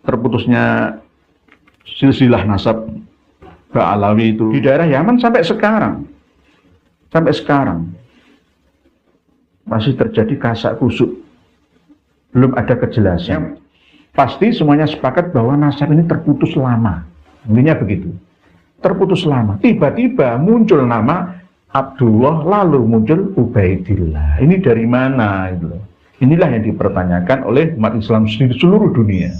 terputusnya silsilah nasab Ba'alawi itu di daerah Yaman sampai sekarang masih terjadi kasak kusuk, belum ada kejelasan. Pasti semuanya sepakat bahwa nasab ini terputus lama, intinya begitu, terputus lama. Tiba-tiba muncul nama Abdullah, lalu muncul Ubaidillah. Ini dari mana? Inilah yang dipertanyakan oleh umat Islam di seluruh dunia.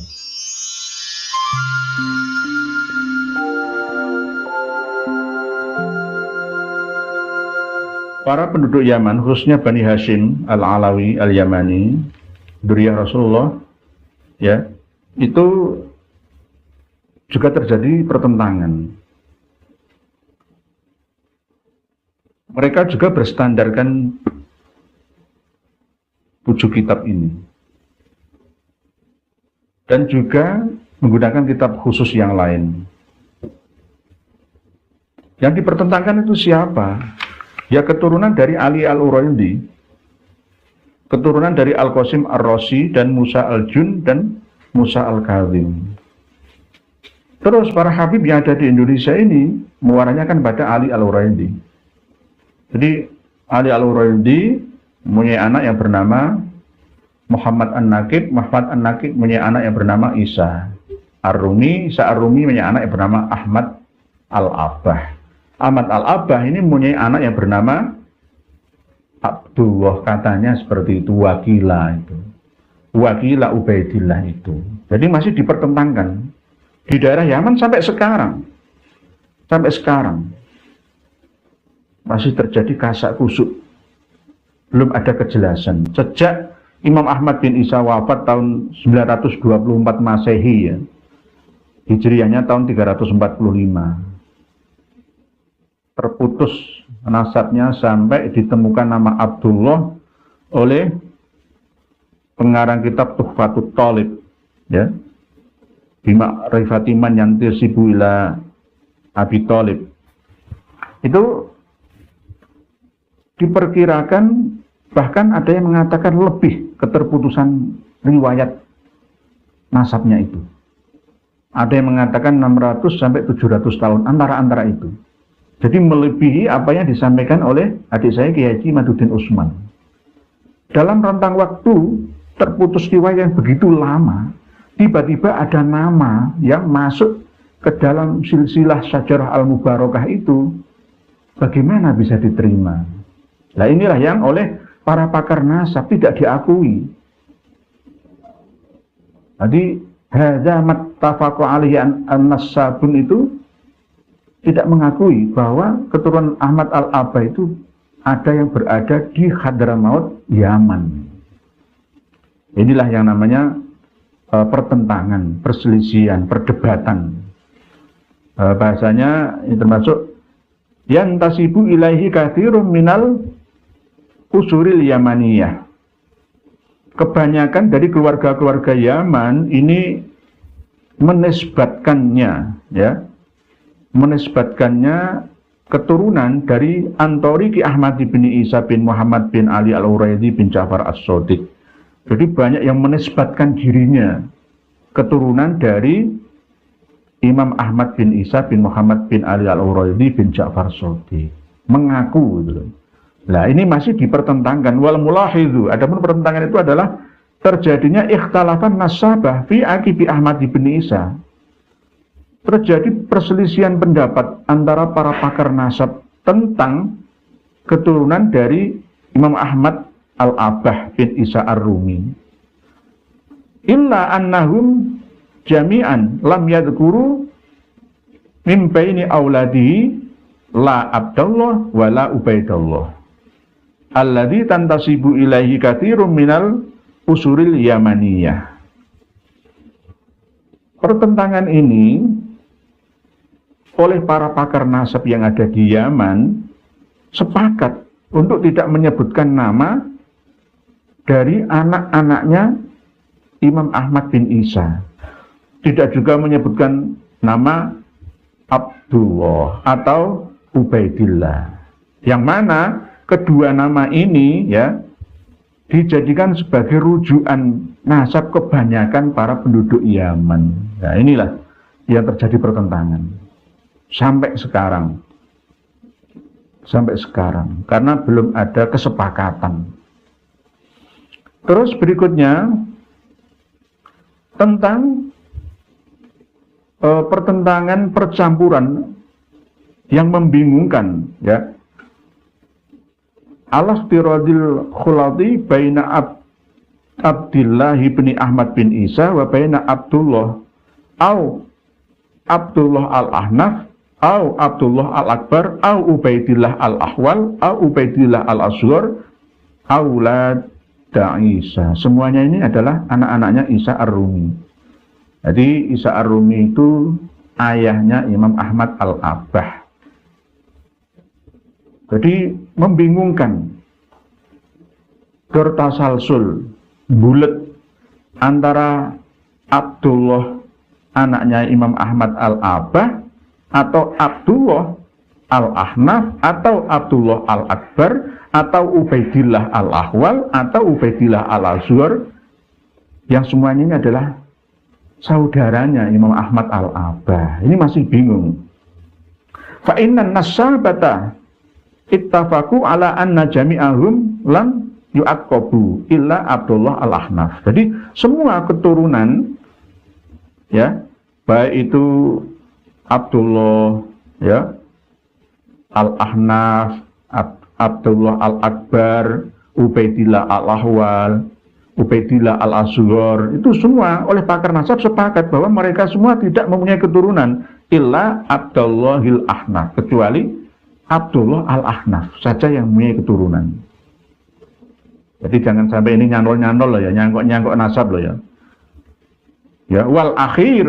Para penduduk Yaman, khususnya Bani Hashim Al-Alawi Al-Yamani, Dzurriyyah Rasulullah, ya, itu juga terjadi pertentangan. Mereka juga berstandarkan 7 kitab ini, dan juga menggunakan kitab khusus yang lain. Yang dipertentangkan itu siapa? Ya, keturunan dari Ali Al-Uraidi, keturunan dari Al-Qasim Ar-Razi dan Musa Al-Jun dan Musa Al-Kazim. Terus para habib yang ada di Indonesia ini mewaranyakan pada Ali Al-Uraidi. Jadi Ali Al-Uraidi mempunyai anak yang bernama Muhammad An-Naqib, Muhammad An-Naqib mempunyai anak yang bernama Isa Ar-Rumi, Isa Ar-Rumi mempunyai anak yang bernama Ahmad Al-Abbah. Ahmad Al-Abbah ini mempunyai anak yang bernama Abdullah, katanya seperti itu, Wakilah Ubaidillah itu. Jadi masih dipertentangkan di daerah Yaman sampai sekarang masih terjadi kasak kusuk, belum ada kejelasan. Sejak Imam Ahmad bin Isa wafat tahun 924 Masehi, ya, Hijriahnya tahun 345, terputus nasabnya sampai ditemukan nama Abdullah oleh pengarang kitab Tuhfatut Thalib, ya, bima rifatiman yang tirsibu ila Abi Thalib. Itu diperkirakan, bahkan ada yang mengatakan lebih keterputusan riwayat nasabnya itu. Ada yang mengatakan 600 sampai 700 tahun, antara itu. Jadi melebihi apa yang disampaikan oleh adik saya Kiai Haji Maduddin Utsman. Dalam rentang waktu terputus riwayat yang begitu lama, tiba-tiba ada nama yang masuk ke dalam silsilah Syajarah Al-Mubarakah itu. Bagaimana bisa diterima? Nah, inilah yang oleh para pakar nasab tidak diakui. Jadi hadza mattafaqu alaihi an-nasabun itu tidak mengakui bahwa keturunan Ahmad Al-Abbah itu ada yang berada di Hadramaut, Yaman. Inilah yang namanya pertentangan, perselisihan, perdebatan. Bahasanya ini termasuk yang tasibu ilaihi katsirun minal usuril yamaniyah. Kebanyakan dari keluarga-keluarga Yaman ini menisbatkannya keturunan dari Antoriki Ahmad bin Isa bin Muhammad bin Ali Al-Uraidi bin Ja'far As-Shadiq. Jadi banyak yang menisbatkan dirinya keturunan dari Imam Ahmad bin Isa bin Muhammad bin Ali Al-Uraidi bin Ja'far As-Shadiq. Mengaku gitu. Nah, ini masih dipertentangkan. Wal mulahidhu, adapun pertentangan itu adalah terjadinya ikhtilafan nasabah fi aqibi Ahmad bin Isa. Terjadi perselisihan pendapat antara para pakar nasab tentang keturunan dari Imam Ahmad Al-Abbah bin Isa Ar-Rumi. Illa annahum jami'an lam yadhkuru min baini auladihi la Abdullah wa la Ubaidullah alladzi tantasibu ilaihi katsirun minal usuril yamaniyah. Pertentangan ini oleh para pakar nasab yang ada di Yaman sepakat untuk tidak menyebutkan nama dari anak-anaknya Imam Ahmad bin Isa. Tidak juga menyebutkan nama Abdullah atau Ubaidillah. Yang mana kedua nama ini, ya, dijadikan sebagai rujukan nasab kebanyakan para penduduk Yaman. Nah, inilah yang terjadi pertentangan sampai sekarang. Sampai sekarang karena belum ada kesepakatan. Terus berikutnya tentang pertentangan percampuran yang membingungkan, ya. Al-iftiradil khulati baina Abdillah bin Ahmad bin Isa wa baina Abdullah au Abdullah al-Ahnaf au Abdullah al-Akbar au Ubaidillah al-Ahwal au Ubaidillah al-Asghar aulad Isa. Semuanya ini adalah anak-anaknya Isa Ar-Rumi. Jadi Isa Ar-Rumi itu ayahnya Imam Ahmad al-Abbah. Jadi membingungkan, tertasalsul, bulet antara Abdullah anaknya Imam Ahmad al-Abbah atau Abdullah al-Ahnaf atau Abdullah al-Akbar atau Ubaidillah al-Ahwal atau Ubaidillah al-Asghar, yang semuanya ini adalah saudaranya Imam Ahmad al-Abbah. Ini masih bingung. Fa innan nasabata ittafaqu ala anna jami'ahum lam yu'aqqabu illa Abdullah al-Ahnaf. Jadi semua keturunan, ya, baik itu Abdullah, ya, al-Ahnaf, Abdullah al-Akbar, Ubaidillah al-Ahwal, Ubaidillah al-Asghar, itu semua oleh pakar nasab sepakat bahwa mereka semua tidak mempunyai keturunan illa Abdullahil Ahnaf, kecuali Abdullah al-Ahnaf saja yang mempunyai keturunan. Jadi jangan sampai ini nyantol-nyantol loh ya, nyangkok-nyangkok nasab loh ya. Ya, wal akhir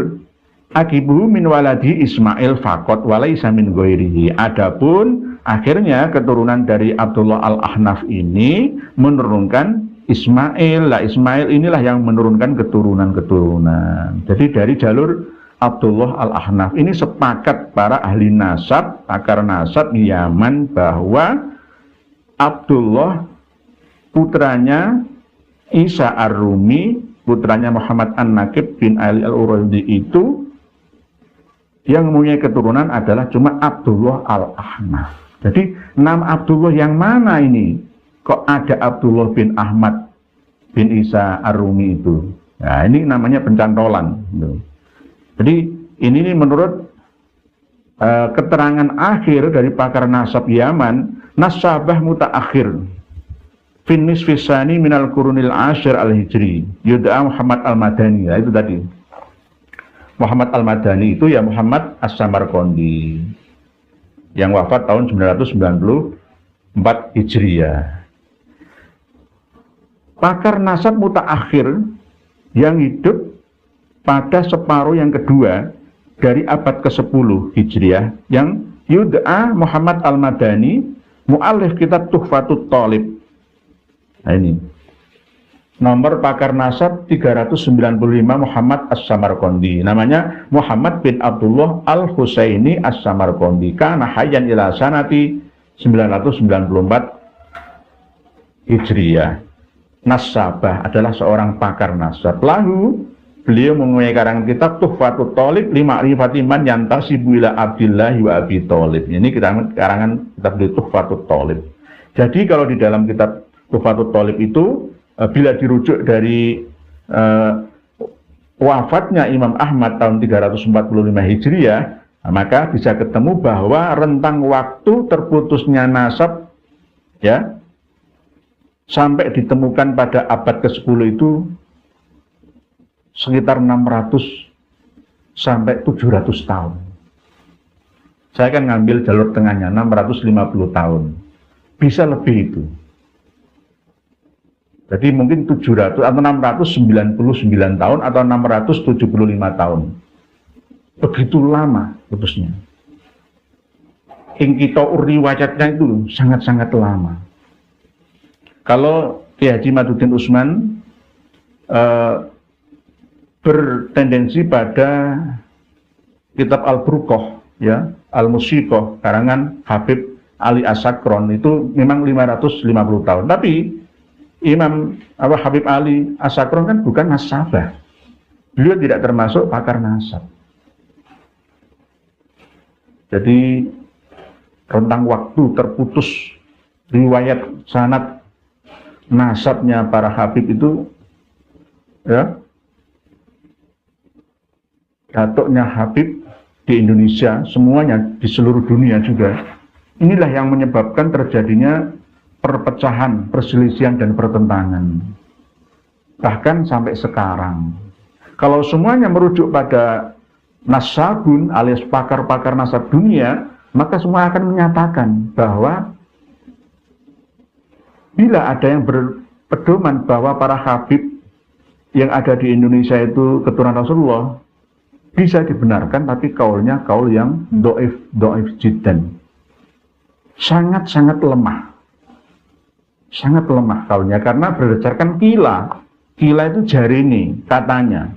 akibu min waladi Ismail faqat walaysa min ghairihi. Adapun akhirnya keturunan dari Abdullah al-Ahnaf ini menurunkan Ismail. Lah Ismail inilah yang menurunkan keturunan-keturunan. Jadi dari jalur Abdullah al-Ahnaf ini sepakat para ahli nasab, pakar nasab Yaman, bahwa Abdullah putranya Isa Ar-Rumi, putranya Muhammad An-Nakib bin Ali al-Uraydi itu yang mempunyai keturunan adalah cuma Abdullah al-Ahnaf. Jadi nama Abdullah yang mana ini? Kok ada Abdullah bin Ahmad bin Isa Ar-Rumi itu? Nah, ini namanya pencantolan. Jadi ini menurut keterangan akhir dari pakar nasab Yaman, nasabah mutaakhir finis fisani minal kurunil asyir al-hijri yud'a Muhammad al-Madani. Nah, itu tadi Muhammad al-Madani itu ya Muhammad as-Samarqandi yang wafat tahun 994 Hijriah. Pakar nasab mutaakhir yang hidup pada separuh yang kedua dari abad ke-10 Hijriah yang yud'a Muhammad al-Madani, mu'allif kitab Tuhfatut Thalib. Nah ini nomor pakar nasab 395 Muhammad as-Samarqandi. Namanya Muhammad bin Abdullah al-Husaini as-Samarqandi. Kana hayyan ila sanati 994 Hijriah. Nasabah adalah seorang pakar nasab. Lalu beliau mempunyai karangan kitab Tuhfatut Thalib lima rifatiman yantasibu ila Abdillah wa Abi Thalib. Ini karangan kitab Tuhfatut Thalib. Jadi kalau di dalam kitab Tuhfatut Thalib itu bila dirujuk dari wafatnya Imam Ahmad tahun 345 Hijriah, maka bisa ketemu bahwa rentang waktu terputusnya nasab, ya, sampai ditemukan pada abad ke-10 itu sekitar 600 sampai 700 tahun. Saya akan ngambil jalur tengahnya 650 tahun. Bisa lebih itu. Jadi mungkin 700 atau 699 tahun atau 675 tahun. Begitu lama putusnya. Ingkito riwayatnya itu sangat-sangat lama. Kalau Ki Haji Maduddin Utsman bertendensi pada kitab Al-Burqah, ya, Al-Musiqah karangan Habib Ali As-Sakron, itu memang 550 tahun. Tapi Imam Habib Ali As-Sakron kan bukan nasabah. Beliau tidak termasuk pakar nasab. Jadi rentang waktu terputus riwayat sanad nasabnya para Habib itu, ya, datuknya Habib di Indonesia, semuanya di seluruh dunia juga. Inilah yang menyebabkan terjadinya perpecahan, perselisihan dan pertentangan. Bahkan sampai sekarang. Kalau semuanya merujuk pada nasabun alias pakar-pakar nasab dunia, maka semua akan menyatakan bahwa bila ada yang berpedoman bahwa para Habib yang ada di Indonesia itu keturunan Rasulullah, bisa dibenarkan, tapi kaulnya kaul yang do'if jiddan. Sangat-sangat lemah. Sangat lemah kaulnya, karena berdasarkan kila itu jari ini, katanya.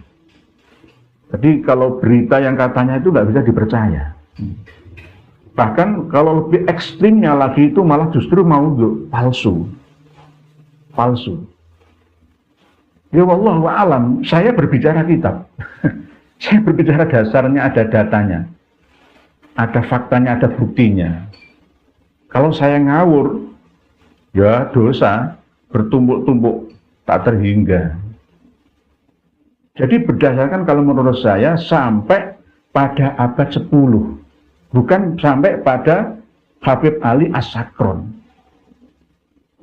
Jadi kalau berita yang katanya itu nggak bisa dipercaya. Bahkan kalau lebih ekstrimnya lagi itu malah justru maudhu, palsu. Ya wallahu a'lam, saya berbicara kitab. Saya berbicara dasarnya, ada datanya, ada faktanya, ada buktinya. Kalau saya ngawur, ya dosa bertumpuk-tumpuk tak terhingga. Jadi berdasarkan kalau menurut saya sampai pada abad 10, bukan sampai pada Habib Ali As-Sakron.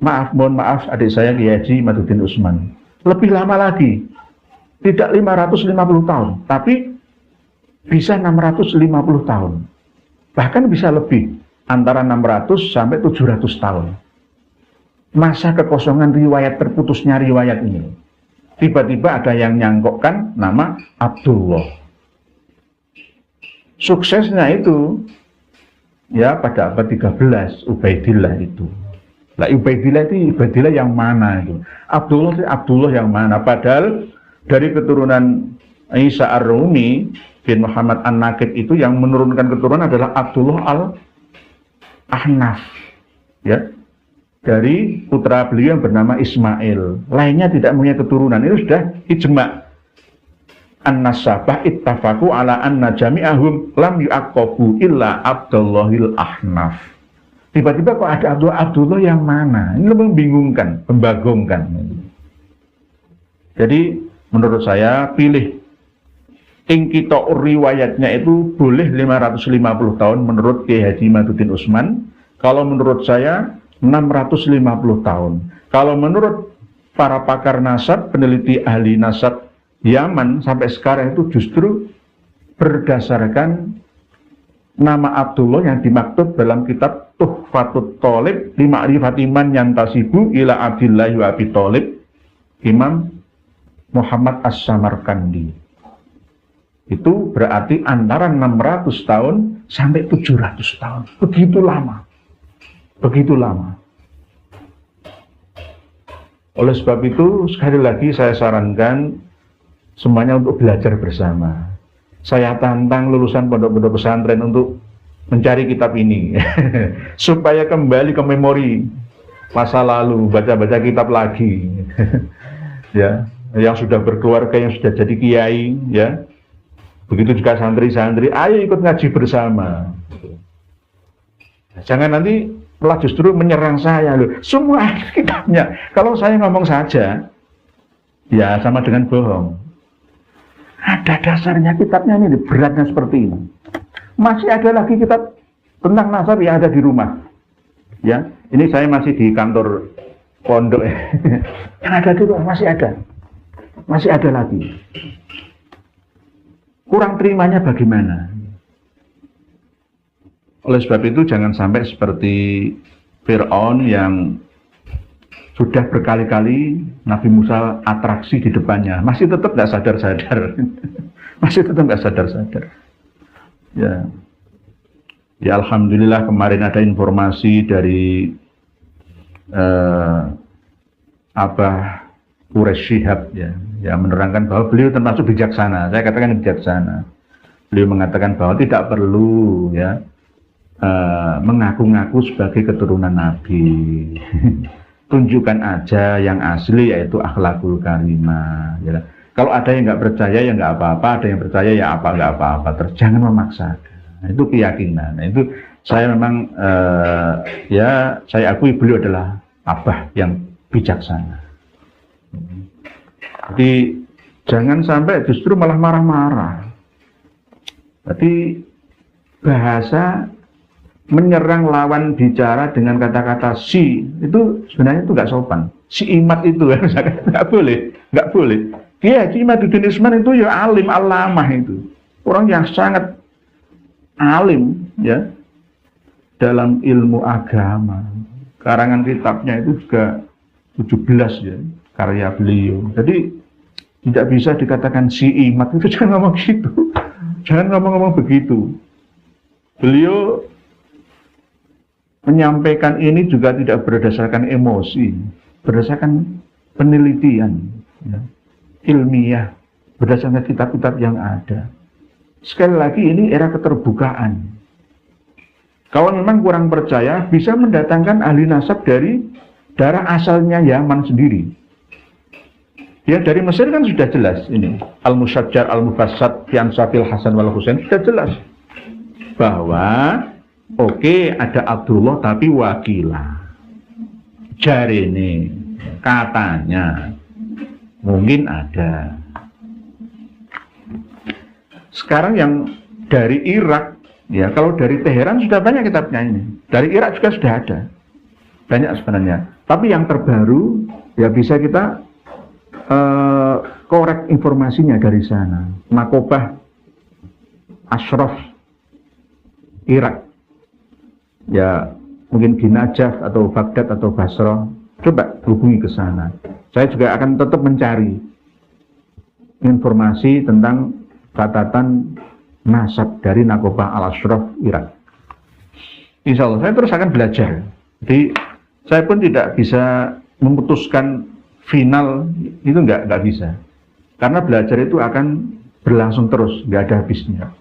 Mohon maaf adik saya Kiai Haji Maduddin Usman. Lebih lama lagi, tidak 550 tahun, tapi bisa 650 tahun. Bahkan bisa lebih, antara 600 sampai 700 tahun. Masa kekosongan riwayat, terputusnya riwayat ini. Tiba-tiba ada yang nyangkokkan nama Abdullah. Suksesnya itu ya pada abad 13, Ubaidillah itu. Lah Ubaidillah itu Ubaidillah yang mana itu? Abdullah itu Abdullah yang mana? Padahal dari keturunan Isa Ar-Rumi bin Muhammad An-Nakib itu yang menurunkan keturunan adalah Abdullah Al-Ahnaf, ya, dari putra beliau yang bernama Ismail. Lainnya tidak punya keturunan. Itu sudah ijma. An-nasabah ittafaqu ala anna jami'ahum lam yu'aqqabu illa Abdullahil Ahnaf. Tiba-tiba kok ada Abdullah yang mana? Ini lebih membingungkan, membagongkan. Jadi menurut saya pilih ingkito riwayatnya itu boleh 550 tahun menurut Kiai Haji Maduddin Usman. Kalau menurut saya 650 tahun. Kalau menurut para pakar nasab, peneliti ahli nasab Yaman sampai sekarang itu justru berdasarkan nama Abdullah yang dimaksud dalam kitab Tuhfatut Thalib li ma'rifati man yantasibu ila Abdillah wa Abi Thalib, Imam Muhammad As-Samarkandi. Itu berarti antara 600 tahun sampai 700 tahun. Begitu lama. Begitu lama. Oleh sebab itu, sekali lagi saya sarankan semuanya untuk belajar bersama. Saya tantang lulusan pondok-pondok pesantren untuk mencari kitab ini supaya kembali ke memori masa lalu, baca-baca kitab lagi. Ya, yang sudah berkeluarga, yang sudah jadi kiai, ya. Begitu juga santri-santri, ayo ikut ngaji bersama. Jangan nanti malah justru menyerang saya loh. Semua kitabnya. Kalau saya ngomong saja, ya sama dengan bohong. Ada dasarnya kitabnya ini, beratnya seperti ini. Masih ada lagi kitab tentang nasab yang ada di rumah. Ya, ini saya masih di kantor pondok. Yang ada di rumah masih ada. Masih ada lagi. Kurang terimanya bagaimana? Oleh sebab itu jangan sampai seperti Fir'aun yang sudah berkali-kali Nabi Musa atraksi di depannya, masih tetap nggak sadar-sadar. Masih tetap nggak sadar-sadar. Ya, ya alhamdulillah kemarin ada informasi dari Abah Quraish Shihab, ya, yang menerangkan bahwa beliau termasuk bijaksana. Saya katakan bijaksana. Beliau mengatakan bahwa tidak perlu, ya, mengaku-ngaku sebagai keturunan Nabi. tunjukkan aja yang asli, yaitu akhlakul karimah. Ya. Kalau ada yang nggak percaya ya nggak apa-apa, ada yang percaya ya nggak apa-apa. Jangan memaksakan. Nah, itu keyakinan. Nah, itu saya memang ya saya akui beliau adalah abah yang bijaksana. Jadi jangan sampai justru malah marah-marah. Jadi bahasa menyerang lawan bicara dengan kata-kata si itu sebenarnya itu nggak sopan. Si Imad itu nggak boleh. Dia Imaduddin Usman itu ya alim alamah itu, orang yang sangat alim ya dalam ilmu agama. Karangan kitabnya itu juga 17 ya karya beliau. Jadi tidak bisa dikatakan si Imad itu, jangan ngomong gitu, jangan ngomong-ngomong begitu. Beliau menyampaikan ini juga tidak berdasarkan emosi, berdasarkan penelitian ya, ilmiah, berdasarkan kitab-kitab yang ada. Sekali lagi ini era keterbukaan. Kalau memang kurang percaya, bisa mendatangkan ahli nasab dari darah asalnya Yaman sendiri. Ya dari Mesir kan sudah jelas ini. Al-Musajjar, Al-Mufassad, Fi Ansafil Hasan wal Husain sudah jelas bahwa oke, ada Abdullah tapi wakilah. Jari ini katanya mungkin ada. Sekarang yang dari Irak, ya kalau dari Teheran sudah banyak kitabnya ini. Dari Irak juga sudah ada. Banyak sebenarnya. Tapi yang terbaru ya bisa kita korek informasinya dari sana. Makobah Ashraf Irak. Ya mungkin di Najaf atau Baghdad atau Basra, coba hubungi ke sana. Saya juga akan tetap mencari informasi tentang catatan nasab dari Nakobah Al-Ashraf Irak. Insya Allah saya terus akan belajar. Jadi saya pun tidak bisa memutuskan final, itu nggak bisa. Karena belajar itu akan berlangsung terus, nggak ada habisnya.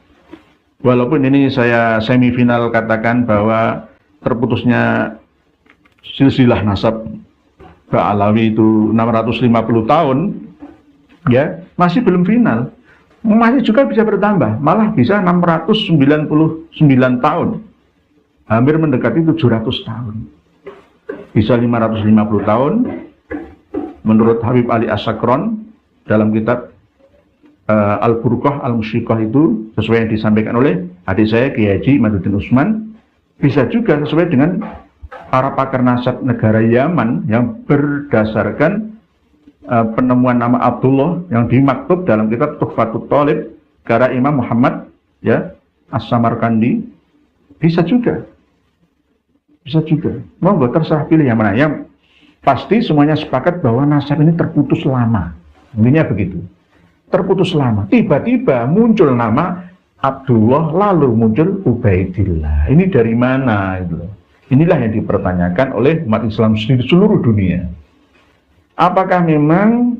Walaupun ini saya semifinal katakan bahwa terputusnya silsilah nasab Ba'alawi itu 650 tahun, ya masih belum final, masih juga bisa bertambah, malah bisa 699 tahun, hampir mendekati 700 tahun, bisa 550 tahun, menurut Habib Ali As-Sakron dalam kitab Al-Burqah Al-Musyiqah itu sesuai yang disampaikan oleh adik saya Kiai Haji Imaduddin Usman, bisa juga sesuai dengan para pakar nasab negara Yaman yang berdasarkan penemuan nama Abdullah yang dimaktub dalam kitab Tuhfatut Thalib karya Imam Muhammad ya As-Samarkandi. Bisa juga monggo terserah pilih yang mana. Yang pasti semuanya sepakat bahwa nasab ini terputus lama, intinya begitu, terputus lama. Tiba-tiba muncul nama Abdullah lalu muncul Ubaidillah. Ini dari mana itu? Inilah yang dipertanyakan oleh umat Islam di seluruh dunia. Apakah memang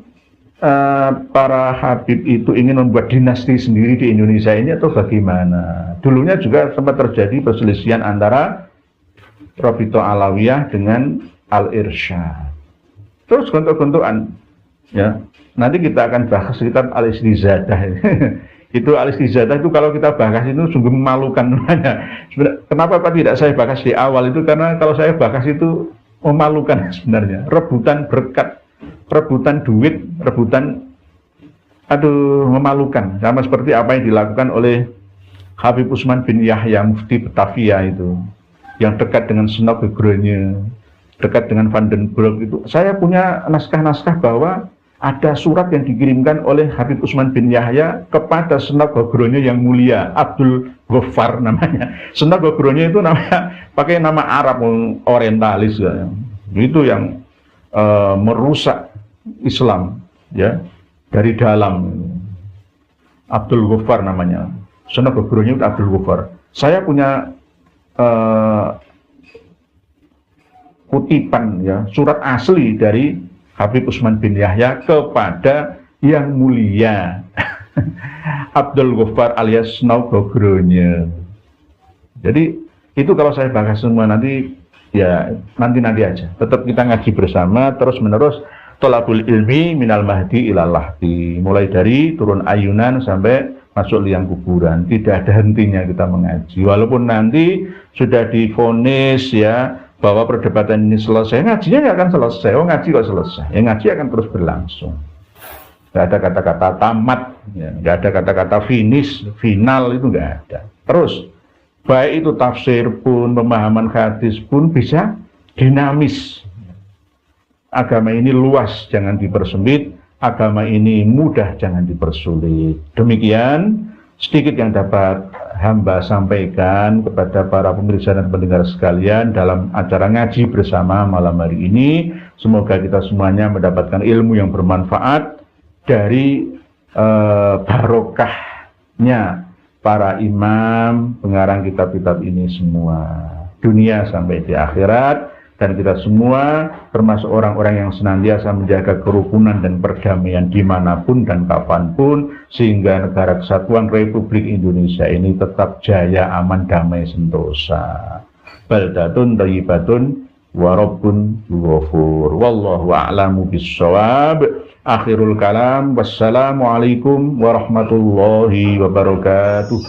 para habib itu ingin membuat dinasti sendiri di Indonesia ini atau bagaimana? Dulunya juga sempat terjadi perselisihan antara Rabithah Alawiyah dengan Al-Irsyad. Terus gontok-gontokan. Ya, nanti kita akan bahas kitab Al-Istizadah. Itu Al-Istizadah itu kalau kita bahas itu sungguh memalukan namanya. Kenapa Pak tidak saya bahas di awal itu? Karena kalau saya bahas itu memalukan sebenarnya. Rebutan berkat, rebutan duit, rebutan memalukan. Sama seperti apa yang dilakukan oleh Habib Usman bin Yahya Mufti Batavia itu, yang dekat dengan Sunan Gogronje, dekat dengan Van den Broek itu. Saya punya naskah-naskah bahwa ada surat yang dikirimkan oleh Habib Usman bin Yahya kepada Sunan Gogronje yang mulia, Abdul Ghaffar namanya. Sunan Gogronje itu namanya pakai nama Arab orientalis ya. Itu yang merusak Islam ya dari dalam. Abdul Ghaffar namanya. Sunan Gogronje itu Abdul Ghaffar. Saya punya kutipan ya, surat asli dari Habib Usman bin Yahya kepada yang mulia Abdul Ghaffar alias Sunan Gogronje. Jadi itu kalau saya bahas semua nanti ya nanti aja. Tetap kita ngaji bersama terus menerus. Tolabul ilmi minal mahdi ilal lahdi, mulai dari turun ayunan sampai masuk liang kuburan. Tidak ada hentinya kita mengaji, walaupun nanti sudah divonis ya bahwa perdebatan ini selesai, ngajinya nggak akan selesai. Oh, ngaji kok selesai, ya ngaji akan terus berlangsung. Nggak ada kata-kata tamat, ya. Nggak ada kata-kata finish, final, itu nggak ada. Terus baik itu tafsir pun, pemahaman hadis pun bisa dinamis. Agama ini luas, jangan dipersempit. Agama ini mudah, jangan dipersulit. Demikian sedikit yang dapat hamba sampaikan kepada para pemirsa dan pendengar sekalian dalam acara ngaji bersama malam hari ini. Semoga kita semuanya mendapatkan ilmu yang bermanfaat dari barokahnya para imam pengarang kitab-kitab ini semua, dunia sampai di akhirat. Dan kita semua termasuk orang-orang yang senantiasa menjaga kerukunan dan perdamaian dimanapun dan kapanpun, sehingga negara kesatuan Republik Indonesia ini tetap jaya, aman, damai, sentosa. Baldatun thayyibatun wa rabbun ghafur. Wallahu a'lamu bissawab. Akhirul kalam. Wassalamualaikum warahmatullahi wabarakatuh.